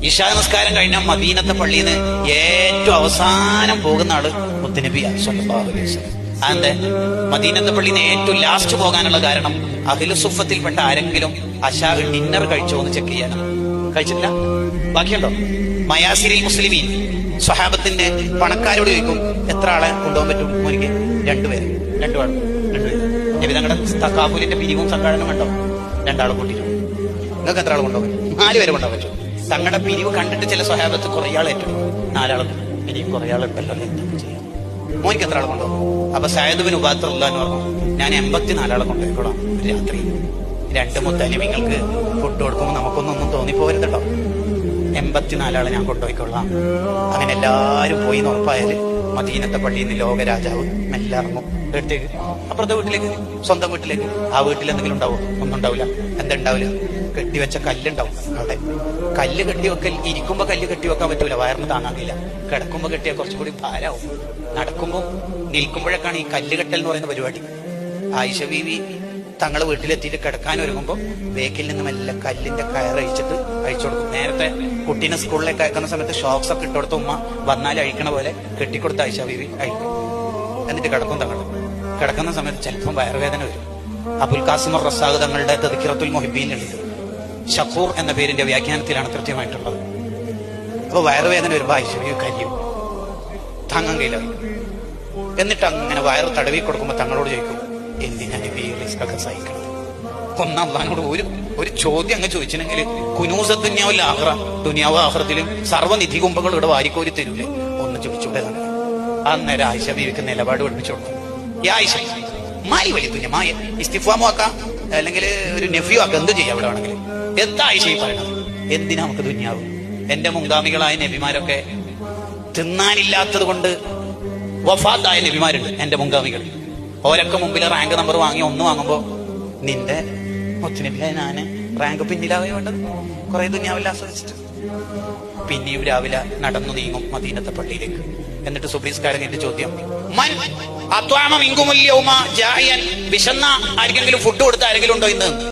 ഇശാ നിസ്കാരം കഴിഞ്ഞാൽ മദീനത്തെ പള്ളിയിൽ നിന്ന് ഏറ്റവും അവസാനം പോകുന്ന ആള് മുത്തുനബിയാ സ്വല്ലല്ലാഹു അലൈഹി വസല്ലം. അതെന്തെ? മദീനത്തെ പള്ളിയിൽ നിന്ന് ഏറ്റവും ലാസ്റ്റ് പോകാനുള്ള കാരണം അഹ്ലു സുഫത്തിൽപ്പെട്ട ആരെങ്കിലും അശാ ഡിന്നർ കഴിച്ചോ എന്ന് ചെക്ക് ചെയ്യാനാണ്. കഴിച്ചിട്ടില്ല? ബാക്കിയുണ്ടോ? മയാസിരിൽ മുസ്ലിമീൻ സ്വഹാബത്തിന്റെ പണക്കാരോട് ചോദിക്കും, എത്ര ആളെ കൊണ്ടുപോകാൻ പറ്റും? മോനിക്ക് രണ്ടുപേര്. നബി തങ്ങളുടെ തക്കാഫുലിന്റെ പിരിവും സംഘടനയും ഉണ്ടോ? രണ്ടാളെ കൂട്ടിയിട്ട്. നിങ്ങൾക്ക് എത്ര ആൾ കൊണ്ടുപോകാൻ? 4 പേരെ കൊണ്ടുപോകാൻ പറ്റും. തങ്ങളുടെ പിരിവ് കണ്ടിട്ട് ചില സ്വഹാബത്ത് കുറെ ആൾ ഏറ്റെടുക്കും. 4 ആൾ ഇനിയും കുറെ ആളുണ്ടല്ലോ, എന്തൊക്കെ ചെയ്യാം? മോനിക്ക് എത്ര ആൾ കൊണ്ടുപോകും? അപ്പൊ സഅദ് ബിൻ ഉബാദത്തുള്ള എന്ന് പറഞ്ഞു, ഞാൻ 84 ആളെ കൊണ്ടുപോയിക്കോളാം. രാത്രി 2 മുത്തലിമിങ്ങൾക്ക് ഫുഡ് കൊടുക്കുമ്പോൾ നമുക്കൊന്നും തോന്നിപ്പോരുത് കേട്ടോ. 84 ആളെ ഞാൻ കൊണ്ടുപോയിക്കൊള്ളാം. അങ്ങനെ എല്ലാരും പോയി എന്ന് ഉറപ്പായാല് മദീനത്തെ പള്ളിയിൽ നിന്ന് ലോകരാജാവ് മെല്ലെ ഇറങ്ങും. വീട്ടിലേക്ക്, അപ്പുറത്തെ വീട്ടിലേക്ക്, സ്വന്തം വീട്ടിലേക്ക്. ആ വീട്ടിൽ എന്തെങ്കിലും ഉണ്ടാവും? ഒന്നും ഉണ്ടാവില്ല. എന്തുണ്ടാവില്ല? കെട്ടിവെച്ച കല്ലുണ്ടാവും അവിടെ. കല്ല് കെട്ടിവെക്കൽ, ഇരിക്കുമ്പോ കല്ല് കെട്ടിവെക്കാൻ പറ്റൂല, വയറിന് താങ്ങാനില്ല. കിടക്കുമ്പോ കെട്ടിയാൽ കുറച്ചുകൂടി ഭാരമാവും. നടക്കുമ്പോൾ നിൽക്കുമ്പോഴൊക്കെയാണ് ഈ കല്ല് കെട്ടൽ എന്ന് പറയുന്ന പരിപാടി. ആയിഷ ബീവി തങ്ങളെ വീട്ടിലെത്തിയിട്ട് കിടക്കാൻ ഒരുങ്ങുമ്പോ ബേക്കിൽ നിന്ന് മെല്ലെ കല്ലിന്റെ കയറഴിച്ചിട്ട് അഴിച്ചു കൊടുക്കും. നേരത്തെ കുട്ടീനെ സ്കൂളിലേക്ക് അയക്കുന്ന സമയത്ത് ഷോക്സ് ഒക്കെ ഇട്ടുകൊടുത്ത ഉമ്മ വന്നാൽ അഴിക്കണ പോലെ കെട്ടിക്കൊടുത്ത ആയിഷ ബീവി അഴിക്കും. എന്നിട്ട് കിടക്കും. തങ്ങൾ കിടക്കുന്ന സമയത്ത് ചിലപ്പം വയറുവേദന വരും. അബുൽ ഖാസിം റസാഖ് തങ്ങളുടെ തദ്കിറത്തുൽ മുഹിബ്ബീനിലുണ്ട്. ഷക്കൂർ എന്ന പേരിന്റെ വ്യാഖ്യാനത്തിലാണ് കൃത്യമായിട്ടുള്ളത്. അപ്പൊ വയറുവേദന വരുമ്പോ ആയിഷ ബീവി കരിയും, താങ്ങാൻ കഴിയില്ല. എന്നിട്ട് അങ്ങനെ വയറ് തടവി കൊടുക്കുമ്പോ തങ്ങളോട് ചോദിക്കും, എന്തിനാണ് ഈ റിസ്കൊക്കെ സഹിക്കണം? ഒന്നാമതാനോട് ഒരു ചോദ്യം അങ്ങ് ചോദിച്ചിട്ടുണ്ടെങ്കിൽ കുനൂസ ദുനിയാവിൽ ആഖിറ, ദുനിയാവ് ആഖിറത്തിലും സർവ്വനിധി കുംഭങ്ങൾ ഇവിടെ വാരിക്കോരി തരൂലേ? ഒന്ന് ചോദിച്ചൂടെ? അന്നേരം ആയിഷ ബീവിക്ക് നിലപാട് പഠിപ്പിച്ചു കൊടുക്കും. ആയിഷ മാലി വലിയ തുഞ്ഞ മായ ഇസ്തിഫാമോ ആക്കാം, അല്ലെങ്കിൽ ഒരു നെഫ്യൂ ആക്കാം, എന്ത് ചെയ്യാം ഇവിടെ വേണമെങ്കിൽ. എന്താ ആയിഷ ഈ പറയണത്? എന്തിനാ നമുക്ക് ദുനിയാവ്? എന്റെ മുൻഗാമികളായ നബിമാരൊക്കെ തിന്നാനില്ലാത്തത് കൊണ്ട് വഫാത്തായ നബിമാരുണ്ട്. എന്റെ മുൻഗാമികൾ ഓരൊക്കെ മുമ്പിൽ റാങ്ക് നമ്പർ വാങ്ങി 1 വാങ്ങുമ്പോ നിന്റെ മുത്തുനബിയായ ഞാന് റാങ്ക് പിന്നിലാവേ വേണ്ടത്. കുറെ ദുനിയാവിൽ ആസ്വദിച്ചിട്ട് പിന്നെയും രാവിലെ നടന്നു നീങ്ങും മദീനത്തെ പള്ളിയിലേക്ക്. എന്നിട്ട് സുബ്ഹിസ്കാരന്റെ ചോദ്യം, വിശന്ന ആർക്കെങ്കിലും ഫുഡ് കൊടുത്ത ആരെങ്കിലും ഉണ്ടോ ഇന്ന്?